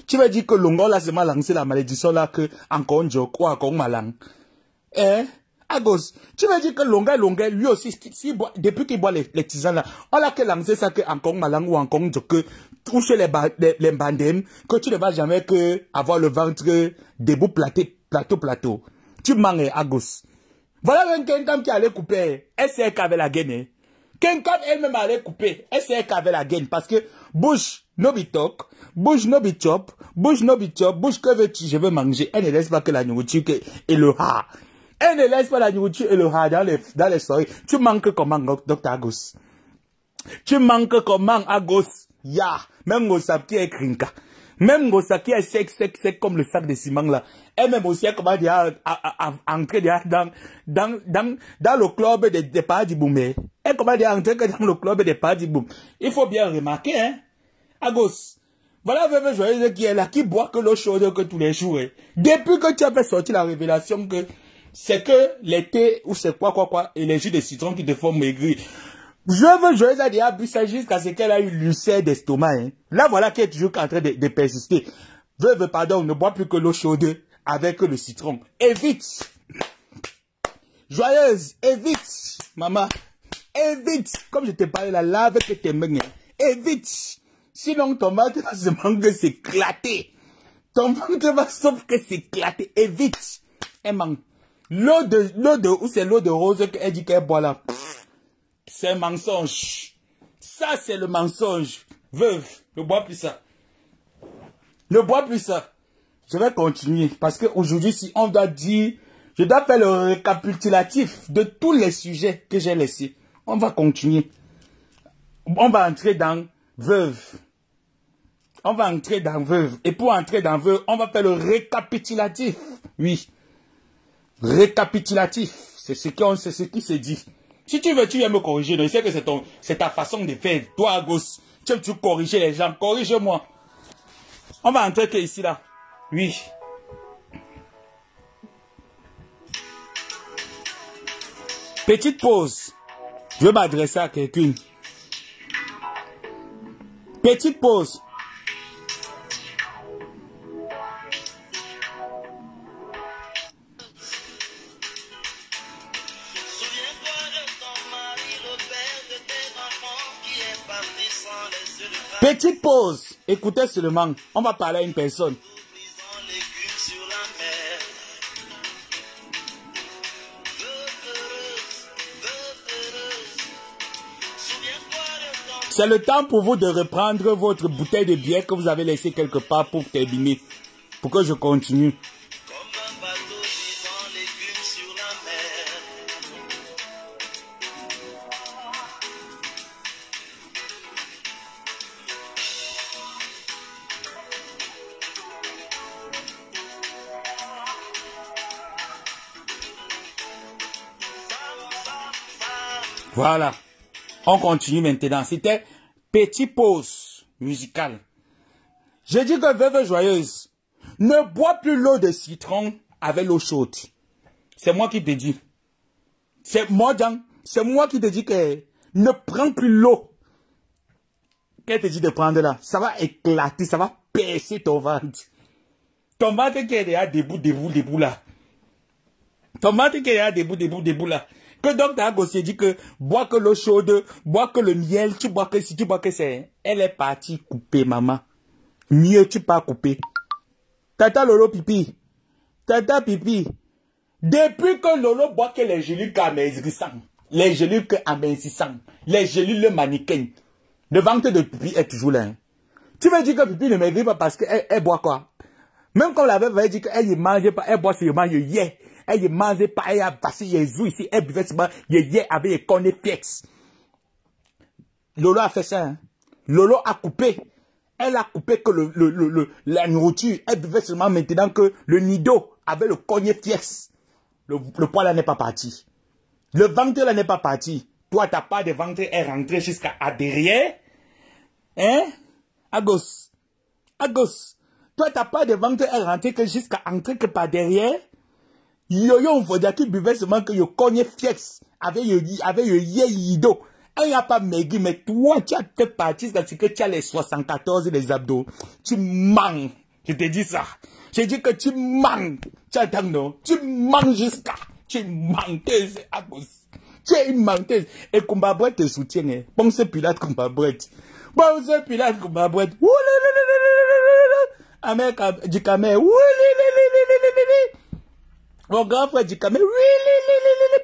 Tu veux dire que Longuet là, c'est mal lancé la malédiction là que encore un joke ou encore malang. Hein? Agos, tu veux dire que Longuet, lui aussi, depuis qu'il boit les tisanes là, on a que lancé ça que encore malang ou encore que toucher les bandem, que tu ne vas jamais que avoir le ventre debout plateau. Tu manges, Agos. Voilà même quelqu'un qui allait couper, elle qu'avait la gaine. Quelqu'un elle-même allait couper, elle qu'avait la gaine parce que bouche, no be talk, bouche, no be chop, bouche que veux-tu, je veux manger. Elle ne laisse pas que la nourriture et le ha. Elle ne laisse pas la nourriture et le ha dans les soirées. Tu manques comment, Dr. Agos? Tu manques comment, Agos? Ya, même Gosap qui est crinca. Même Gosap qui est sec comme le sac de ciment là. Et même aussi, comment dire, entrer dans le club des Padiboum. Et comment dire, entrer dans le club des Padiboum. Il faut bien remarquer, hein, Agos. Voilà, Veuve Joyeuse qui est là, qui boit que l'eau chaude que tous les jours. Hein. Depuis que tu as fait sortir la révélation que c'est que les thés ou c'est quoi, et les jus de citron qui te font maigrir. Je veux jouer à des abus jusqu'à ce qu'elle a eu l'ulcère d'estomac. Hein. Là, voilà qu'elle est toujours en train de persister. Veuve, pardon, ne bois plus que l'eau chaude avec le citron. Évite. Joyeuse, évite. Maman, évite. Comme je te parlais là, lave que tes mains. Évite. Sinon, ton ventre va se manquer s'éclater. Ton ventre va sauf que s'éclater. Évite. Elle manque. L'eau de, ou c'est l'eau de rose qu'elle dit qu'elle boit là. C'est un mensonge. Ça, c'est le mensonge. Veuve, ne bois plus ça. Ne bois plus ça. Je vais continuer. Parce qu'aujourd'hui, si on doit dire, je dois faire le récapitulatif de tous les sujets que j'ai laissés. On va continuer. On va entrer dans veuve. On va entrer dans veuve. Et pour entrer dans veuve, on va faire le récapitulatif. Oui. Récapitulatif. C'est ce qui se dit. Si tu veux, tu viens me corriger. Je sais que c'est ta façon de faire. Toi, à gauche, tu corriger les gens. Corrige-moi. On va entrer que ici, là. Oui. Petite pause. Je vais m'adresser à quelqu'un. Petite pause. Petite pause. Écoutez seulement. On va parler à une personne. C'est le temps pour vous de reprendre votre bouteille de bière que vous avez laissée quelque part pour terminer. Pour que je continue. Voilà. On continue maintenant. C'était petite pause musicale. Je dis que Veuve Joyeuse, ne bois plus l'eau de citron avec l'eau chaude. C'est moi qui te dis. C'est moi qui te dis que ne prends plus l'eau. Qu'elle te dit de prendre là? Ça va éclater, ça va percer ton ventre. Ton ventre qui est déjà debout là. Ton ventre qui est déjà debout là. Que donc t'as gossé dit que bois que l'eau chaude, bois que le miel, tu bois que si tu bois que c'est. Elle est partie couper, maman. Mieux tu pas couper. Tata Lolo pipi. Tata pipi. Depuis que Lolo boit que les gélules amincissantes, les gélules amincissantes, les gélules mannequin, le ventre de pipi est toujours là. Hein. Tu veux dire que pipi ne maigrit pas parce qu'elle boit quoi? Même quand la veuve va dire qu'elle ne mange pas, elle boit seulement le yé. Elle ne mangeait pas, elle a passé les jours ici, elle buvait seulement le yé avec les cornflakes. Lolo a fait ça. Hein. Lolo a coupé. Elle a coupé que la nourriture. Elle buvait seulement maintenant que le nido avec le cornflakes. Le poids là n'est pas parti. Le ventre là n'est pas parti. Toi, ta part de ventre est rentrée jusqu'à derrière. Hein? À gauche. À gauche. Toi, ta part de ventre est rentrée que jusqu'à entrer que par derrière. Yo-yo, on va dire qu'il buvait seulement que yo cognait flex avec le yido. Elle n'a pas maigri, mais toi, tu as fait partie parce que tu as les 74 et les abdos. Tu manges. Je te dis ça. Je dis que tu manges. Tu attends, non? Tu manges jusqu'à. Tu menteuse à cause. Tu es une menteuse. Et Kumbabouette te soutient. Hein. Ponce Pilate Kumbabouette. Ponce Pilate Kumbabouette. Amérique du Camer. Mon grand frère du Camer.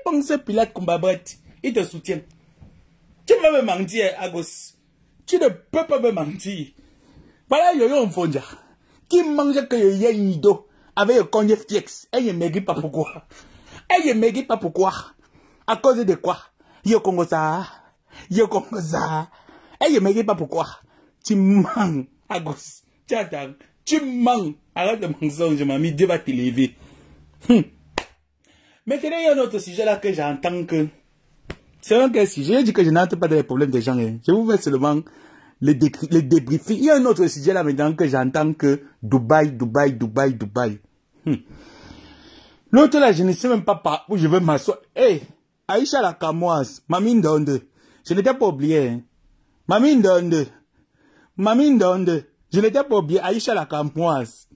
Ponce Pilate Kumbabouette. Il te soutient. Tu ne peux pas me mentir, Agos. Tu ne peux pas me mentir. Voilà, yo-yo, on fonda. Qui mange que yo yé nido avec le cogné flex. Elle ne maigrit pas pourquoi. Elle ne maigrit pas pourquoi. À cause de quoi? Yo Congo ça. Yo Congo ça. Elle ne maigrit pas pourquoi. Tu manges, Agos. Tu attends. Tu manges. Arrête de mensonge, mamie. Dieu va te lever. Maintenant, il y a un autre sujet là que j'entends que. C'est un quel sujet. Je dis que je n'entre pas dans les problèmes des gens. Hein. Je vous fais seulement le débriefing. Il y a un autre sujet là maintenant que j'entends que Dubaï. L'autre là, je ne sais même pas par où je veux m'asseoir. Hey, Aïcha la Camoise, Mamine Donde. Je n'étais pas oublié. Hein. Mamine Donde. Je n'étais pas oublié. Aïcha la Camoise.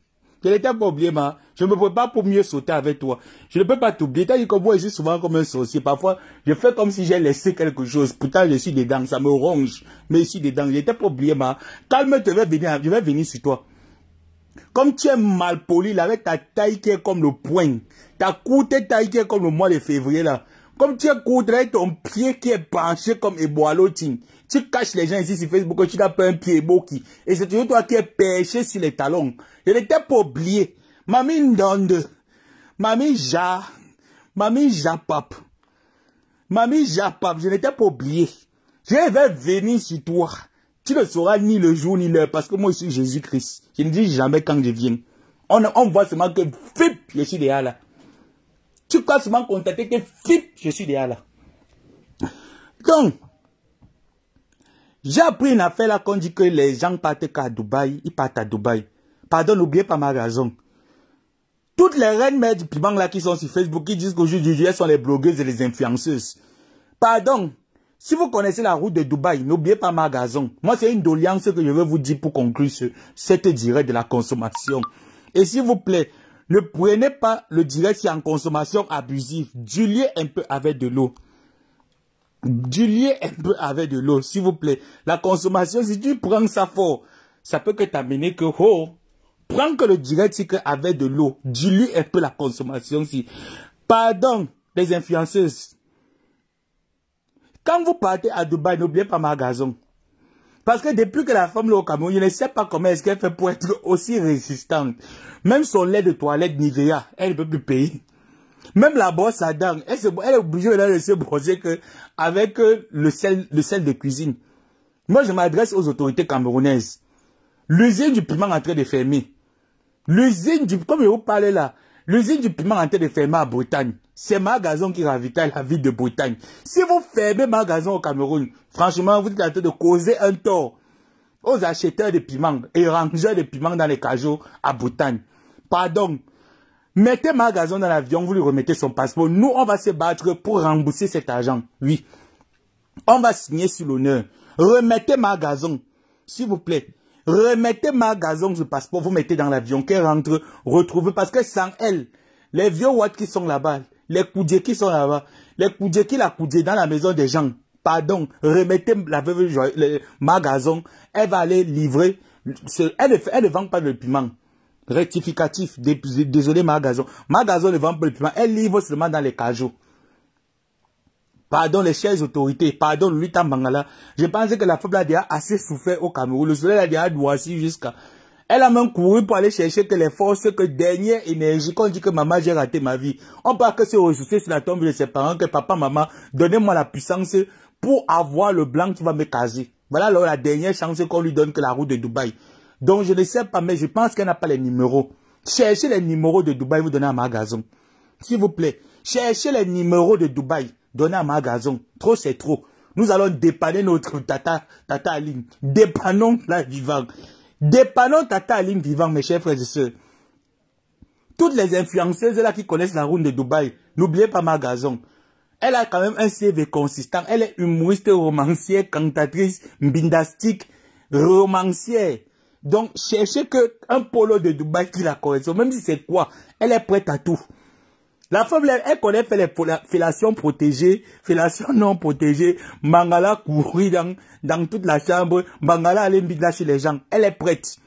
Je n'étais pas oublié, ma. Je ne me prépare pas pour mieux sauter avec toi. Je ne peux pas t'oublier. T'as dit que moi, je suis souvent comme un sorcier. Parfois, je fais comme si j'ai laissé quelque chose. Pourtant, je suis dedans. Ça me ronge. Mais je suis dedans. Je n'étais pas oublié, ma. Calme-toi, je vais venir sur toi. Comme tu es mal poli, là, avec ta taille qui est comme le poing. Ta courte taille qui est comme le mois de février, là. Comme tu es courte, avec ton pied qui est penché comme Eboalotin. Tu caches les gens ici sur Facebook que tu n'as pas un pied Eboki. Et c'est toujours toi qui es perché sur les talons. Je n'étais pas oublié. Mamie Ndonde. Mamie Japap. Je n'étais pas oublié. Je vais venir sur toi. Tu ne sauras ni le jour ni l'heure parce que moi je suis Jésus-Christ. Je ne dis jamais quand je viens. On voit seulement que flip, je suis déjà là. Tu peux seulement constater que flip, je suis déjà là. Donc, j'ai appris une affaire là qu'on dit que les gens partent qu'à Dubaï, ils partent à Dubaï. Pardon, n'oubliez pas ma raison. Toutes les reines mères du piment là qui sont sur Facebook, qui disent qu'aujourd'hui elles sont les blogueuses et les influenceuses. Pardon, si vous connaissez la route de Dubaï, n'oubliez pas ma raison. Moi, c'est une doléance que je veux vous dire pour conclure cette direct de la consommation. Et s'il vous plaît, ne prenez pas le direct si en consommation abusive. Diluez un peu avec de l'eau. Du lier un peu avec de l'eau, s'il vous plaît. La consommation, si tu prends ça fort, ça peut que t'amener que, oh, prends que le diurétique avec de l'eau, dilue un peu la consommation. Si. Pardon, les influenceuses. Quand vous partez à Dubaï, n'oubliez pas ma gazon. Parce que depuis que la femme est au Cameroun, je ne sais pas comment est-ce qu'elle fait pour être aussi résistante. Même son lait de toilette Nivea, elle ne peut plus payer. Même la brosse à dents, elle est obligée de se brosser que avec le sel de cuisine. Moi, je m'adresse aux autorités camerounaises. L'usine du piment est en train de fermer. L'usine du, comme je vous parlais là, l'usine du piment est en train de fermer à Bretagne. C'est Magazon qui ravitaille la ville de Bretagne. Si vous fermez Magazon au Cameroun, franchement, vous êtes en train de causer un tort aux acheteurs de piment et rangeurs de piment dans les cajots à Bretagne. Pardon. Mettez Magazon dans l'avion, vous lui remettez son passeport. Nous, on va se battre pour rembourser cet argent. Oui. On va signer sur l'honneur. Remettez Magazon, s'il vous plaît. Remettez Magazon ce passeport, vous mettez dans l'avion, qu'elle rentre, retrouvez, parce que sans elle, les vieux Watt qui sont là-bas, les Koudjé qui sont là-bas, les Koudjé qui la Koudjé dans la maison des gens, pardon, remettez la veuve Magazon, elle va aller livrer, elle ne vend pas de piment. Rectificatif, désolé Magazon. Magazon ne vend pas le piment, elle livre seulement dans les cajots. Pardon les chères autorités, pardon Luta Mangala. Je pense que la femme a déjà assez souffert au Cameroun. Le soleil a déjà noirci jusqu'à... Elle a même couru pour aller chercher que les forces, que dernière énergie, quand on dit que maman j'ai raté ma vie. On parle que se ressourcer sur la tombe de ses parents, que papa, maman, donnez-moi la puissance pour avoir le blanc qui va me caser. Voilà alors la dernière chance qu'on lui donne que la route de Dubaï. Donc je ne sais pas, mais je pense qu'elle n'a pas les numéros. Cherchez les numéros de Dubaï, vous donnez à Magazon. S'il vous plaît, cherchez les numéros de Dubaï, donnez à Magazon. Trop c'est trop. Nous allons dépanner notre Tata Aline. Dépannons la vivant. Dépannons Tata Aline vivant, mes chers frères et sœurs. Toutes les influenceuses là qui connaissent la route de Dubaï, n'oubliez pas Magazon. Elle a quand même un CV consistant. Elle est humoriste, romancière, cantatrice, mbindastique, romancière. Donc, cherchez qu'un polo de Dubaï qui la correspond, même si c'est quoi, elle est prête à tout. La femme, elle connaît faire les fellations protégées, fellations non protégées, Mangala courir dans toute la chambre, Mangala aller chez les gens. Elle est prête.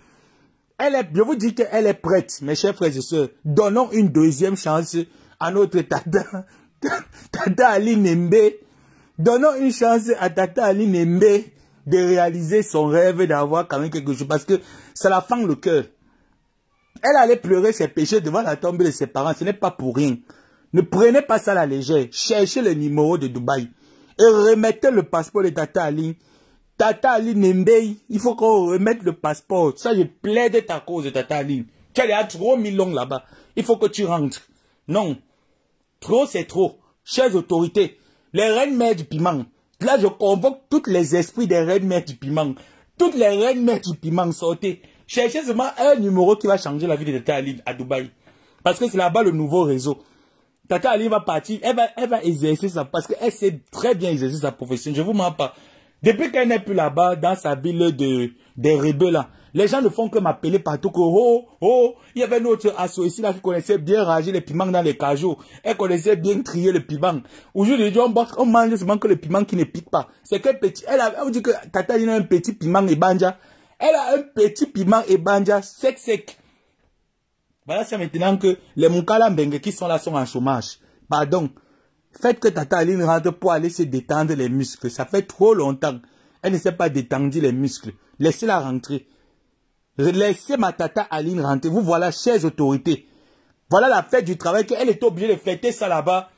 Je vous dis qu'elle est prête, mes chers frères et sœurs. Donnons une deuxième chance à notre Tata Ali Nembe. Donnons une chance à Tata Ali Nembe de réaliser son rêve d'avoir quand même quelque chose. Parce que ça la fend le cœur. Elle allait pleurer ses péchés devant la tombe de ses parents. Ce n'est pas pour rien. Ne prenez pas ça à la légère. Cherchez le numéro de Dubaï. Et remettez le passeport de Tata Ali. Tata Ali Nembe, il faut qu'on remette le passeport. Ça, je plaide ta cause, Tata Ali. Tu as trop mis long là-bas. Il faut que tu rentres. Non. Trop, c'est trop. Chères autorités, les reines mères du piment. Là, je convoque tous les esprits des reines mères du piment. Toutes les reines mères du piment, sortez. Cherchez seulement un numéro qui va changer la vie de Tata Ali à Dubaï. Parce que c'est là-bas le nouveau réseau. Tata Ali va partir, elle va exercer ça, parce qu'elle sait très bien exercer sa profession. Je vous mens pas. Depuis qu'elle n'est plus là-bas, dans sa ville des rebelles là, les gens ne font que m'appeler partout que, il y avait notre asso ici là qui connaissait bien ranger les piments dans les cajots. Elle connaissait bien trier le piment. Aujourd'hui, on mange seulement que le piment qui ne pique pas. C'est quel petit, on dit que Tata Ali a un petit piment et banja. Elle a un petit piment et banja sec. Voilà, c'est maintenant que les Moukala Mbengue qui sont là sont en chômage. Pardon. Faites que Tata Aline rentre pour aller se détendre les muscles. Ça fait trop longtemps. Elle ne s'est pas détendue les muscles. Laissez-la rentrer. Laissez ma Tata Aline rentrer. Vous voilà, chères autorités. Voilà la fête du travail qu'elle est obligée de fêter ça là-bas.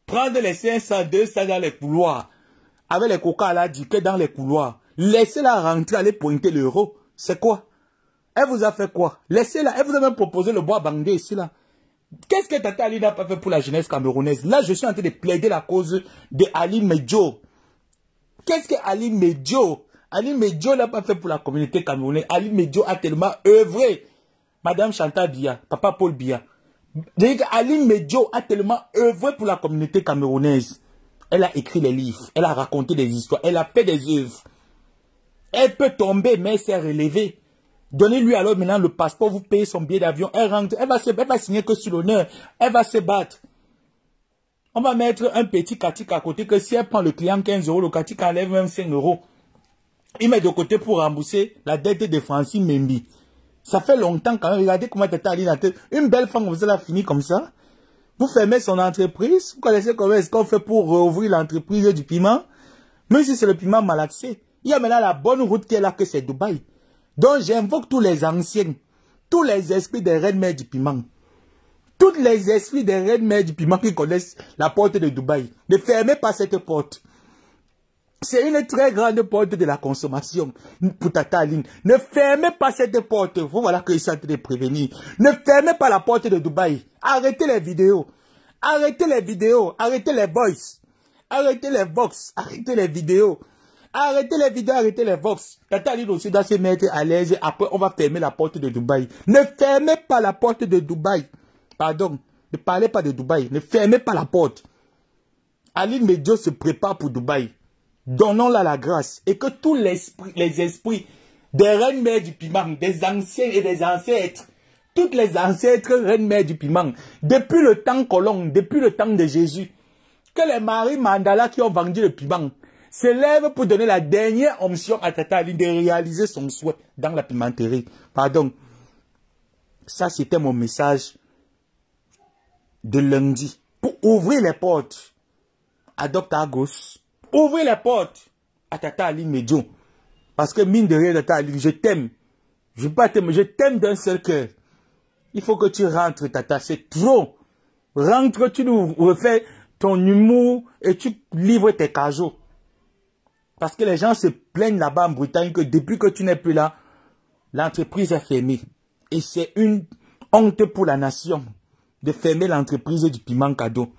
Prendre les 500, 200 dans les couloirs. Avec les coca là, du quai dans les couloirs. Laissez-la rentrer, aller pointer l'euro. C'est quoi? Elle vous a fait quoi? Laissez-la. Elle vous a même proposé le bois bandé ici là. Qu'est-ce que Tata Ali n'a pas fait pour la jeunesse camerounaise? Là, je suis en train de plaider la cause de Ali Medjo. Qu'est-ce que Ali Medjo? Ali Medjo n'a pas fait pour la communauté camerounaise. Ali Medjo a tellement œuvré. Madame Chantal Biya, Papa Paul Biya. Je dis que Ali Medjo a tellement œuvré pour la communauté camerounaise. Elle a écrit les livres. Elle a raconté des histoires. Elle a fait des œuvres. Elle peut tomber, mais elle s'est relevée. Donnez-lui alors maintenant le passeport, vous payez son billet d'avion, elle rentre, elle va signer que sur l'honneur, elle va se battre. On va mettre un petit Katik à côté que si elle prend le client 15 euros, le Katik enlève même 5 euros. Il met de côté pour rembourser la dette de Francine Membi. Ça fait longtemps quand même. Regardez comment Tata Aline a tête. Une belle femme, vous allez finir comme ça. Vous fermez son entreprise. Vous connaissez comment est-ce qu'on fait pour rouvrir l'entreprise du piment. Même si c'est le piment malaxé. Il y a maintenant la bonne route qui est là, que c'est Dubaï. Donc j'invoque tous les anciens, tous les esprits des reines mères du piment. Tous les esprits des reines mères du piment qui connaissent la porte de Dubaï. Ne fermez pas cette porte. C'est une très grande porte de la consommation pour Tata Aline. Ne fermez pas cette porte. Vous voilà que je suis en train de prévenir. Ne fermez pas la porte de Dubaï. Arrêtez les vidéos. Arrêtez les vidéos. Arrêtez les voice. Arrêtez les vox. Arrêtez les vidéos. Arrêtez les vidéos. Arrêtez les vox. Tata Aline aussi doit se mettre à l'aise. Après, on va fermer la porte de Dubaï. Ne fermez pas la porte de Dubaï. Pardon. Ne parlez pas de Dubaï. Ne fermez pas la porte. Aline Medio se prépare pour Dubaï. Donnons-la la grâce et que tous les esprits des reines mères du piment, des anciens et des ancêtres, toutes les ancêtres reines mères du piment, depuis le temps colon, depuis le temps de Jésus, que les maris Mandala qui ont vendu le piment se lèvent pour donner la dernière onction à Tata Aline de réaliser son souhait dans la pimenterie. Pardon. Ça, c'était mon message de lundi pour ouvrir les portes à Dr. Agos. Ouvrez les portes à Tata Aline Medio. Parce que mine de rien, Tata Aline, je t'aime. Je ne pas t'aimer, je t'aime d'un seul cœur. Il faut que tu rentres, Tata, c'est trop. Rentre, tu nous refais ton humour et tu livres tes cajots. Parce que les gens se plaignent là-bas en Bretagne que depuis que tu n'es plus là, l'entreprise est fermée. Et c'est une honte pour la nation de fermer l'entreprise du piment cadeau.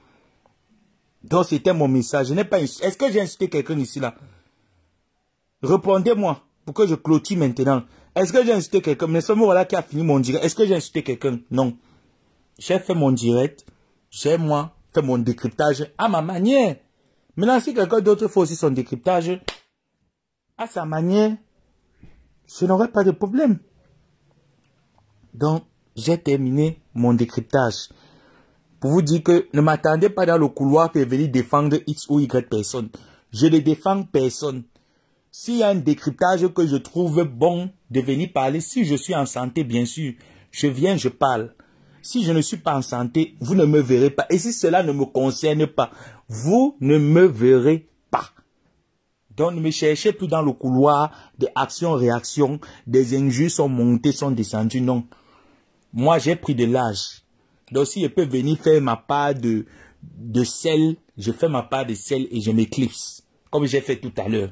Donc c'était mon message. Je n'ai pas insulté. Est-ce que j'ai insulté quelqu'un ici là? Répondez-moi pour que je clôture maintenant. Est-ce que j'ai insulté quelqu'un? Mais c'est moi là qui a fini mon direct. Est-ce que j'ai insulté quelqu'un? Non. J'ai fait mon direct. J'ai moi fait mon décryptage à ma manière. Maintenant si quelqu'un d'autre fait aussi son décryptage à sa manière, je n'aurai pas de problème. Donc j'ai terminé mon décryptage. Pour vous dire que ne m'attendez pas dans le couloir pour venir défendre X ou Y personne. Je ne défends personne. S'il y a un décryptage que je trouve bon de venir parler, si je suis en santé, bien sûr, je viens, je parle. Si je ne suis pas en santé, vous ne me verrez pas. Et si cela ne me concerne pas, vous ne me verrez pas. Donc ne me cherchez plus dans le couloir des actions-réactions, des injures sont montées, sont descendues. Non. Moi, j'ai pris de l'âge. Donc, si je peux venir faire ma part de sel, je fais ma part de sel et je m'éclipse, comme j'ai fait tout à l'heure.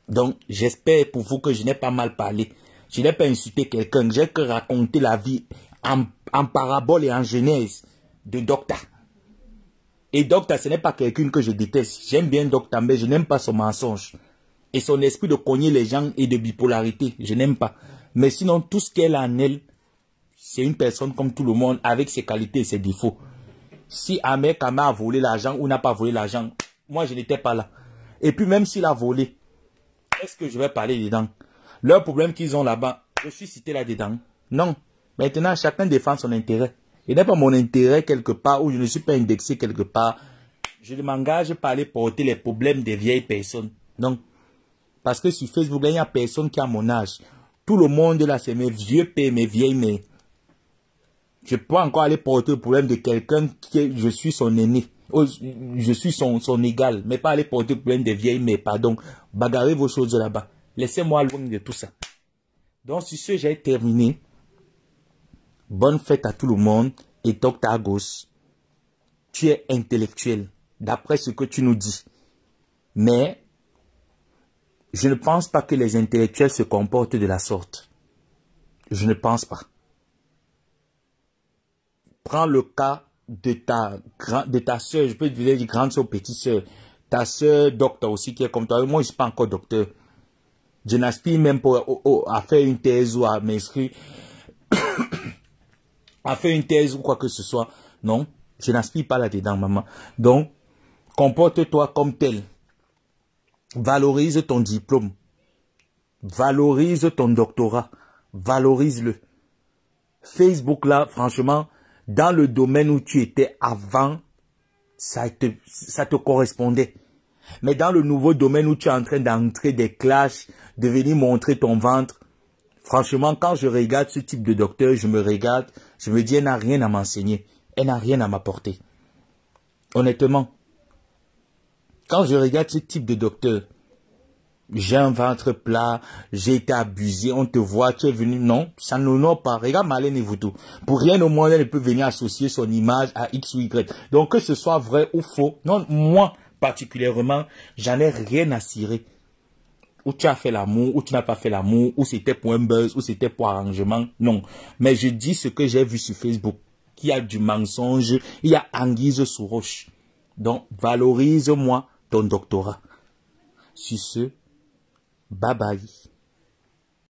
Donc, j'espère pour vous que je n'ai pas mal parlé. Je n'ai pas insulté quelqu'un. J'ai que raconté la vie en parabole et en genèse de Docteur. Et Docteur, ce n'est pas quelqu'un que je déteste. J'aime bien Docteur, mais je n'aime pas son mensonge. Et son esprit de cogner les gens et de bipolarité. Je n'aime pas. Mais sinon, tout ce qu'elle a en elle, c'est une personne comme tout le monde, avec ses qualités et ses défauts. Si Ahmed Kama a volé l'argent ou n'a pas volé l'argent, moi je n'étais pas là. Et puis même s'il a volé, est-ce que je vais parler dedans? Leur problème qu'ils ont là-bas, je suis cité là-dedans. Non. Maintenant, chacun défend son intérêt. Il n'est pas mon intérêt quelque part, ou je ne suis pas indexé quelque part. Je ne m'engage pas à aller porter les problèmes des vieilles personnes. Non. Parce que sur Facebook, il n'y a personne qui a mon âge. Tout le monde là, c'est mes vieux pères, mes vieilles mères. Je peux encore aller porter le problème de quelqu'un qui je suis son aîné. Je suis son égal. Mais pas aller porter le problème des vieilles mères. Pardon. Bagarrez vos choses là-bas. Laissez-moi loin de tout ça. Donc, sur ce, j'ai terminé. Bonne fête à tout le monde. Et Dr. Agos, tu es intellectuel. D'après ce que tu nous dis. Mais, je ne pense pas que les intellectuels se comportent de la sorte. Je ne pense pas. Prends le cas de ta soeur, je peux te dire grande soeur, petite soeur, ta soeur docteur aussi qui est comme toi. Moi, je ne suis pas encore docteur. Je n'aspire même pas à faire une thèse ou à m'inscrire, à faire une thèse ou quoi que ce soit. Non, je n'aspire pas là-dedans, maman. Donc, comporte-toi comme tel. Valorise ton diplôme. Valorise ton doctorat. Valorise-le. Facebook, là, franchement, dans le domaine où tu étais avant, ça te correspondait. Mais dans le nouveau domaine où tu es en train d'entrer des clashs, de venir montrer ton ventre, franchement, quand je regarde ce type de docteur, je me regarde, je me dis, elle n'a rien à m'enseigner. Elle n'a rien à m'apporter. Honnêtement, quand je regarde ce type de docteur, j'ai un ventre plat, j'ai été abusé, on te voit, tu es venu, non, ça n'honore pas. Regarde Marlène Yvuto. Pour rien au monde, elle ne peut venir associer son image à X ou Y. Donc que ce soit vrai ou faux, non, moi particulièrement, j'en ai rien à cirer. Ou tu as fait l'amour, ou tu n'as pas fait l'amour, ou c'était pour un buzz, ou c'était pour arrangement, non. Mais je dis ce que j'ai vu sur Facebook, qu'il y a du mensonge, il y a anguille sous roche. Donc valorise-moi ton doctorat. Sur ce, bye bye.